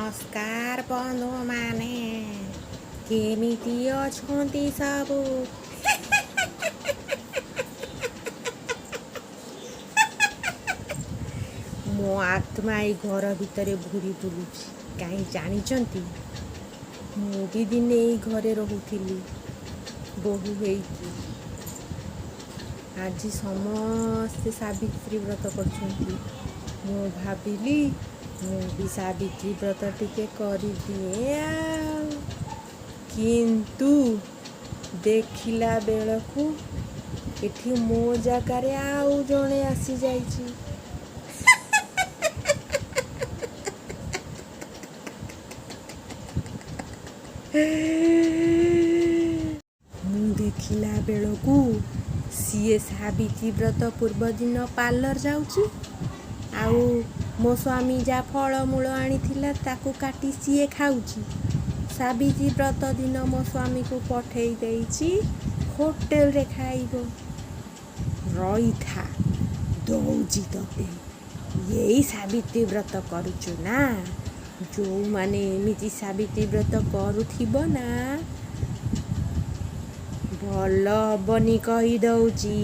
नमस्कार बंधु माने केमिति अछंती सबु मो आत्मा ए घर भितर घूरी बुलुची कहीं जानिचंती मु भी दिने ए घरे रहुथिली बहु हेइकी आज समस्ते सावित्री व्रत करछंती मु भाबिली मु भी सावित्री व्रत टिके करी दिए किंतु देखिला बेलकू एठी मो जागारे आउ जणे आसी जाइची मु देखिला बेलकू सीए सावित्री व्रत पूर्व दिन पार्लर जाऊची आउ मो स्वामी जा फलमूल आनी ताकू काटी सीए खाऊची सावित्री व्रत दिन मो स्वामी को पठेई देइची होटेल रे खाइबो रही था दौची तते यही सावित्री व्रत करुचु ना जो माने एमिति सावित्री व्रत करुथिबो ना भल हबनी कही दउची।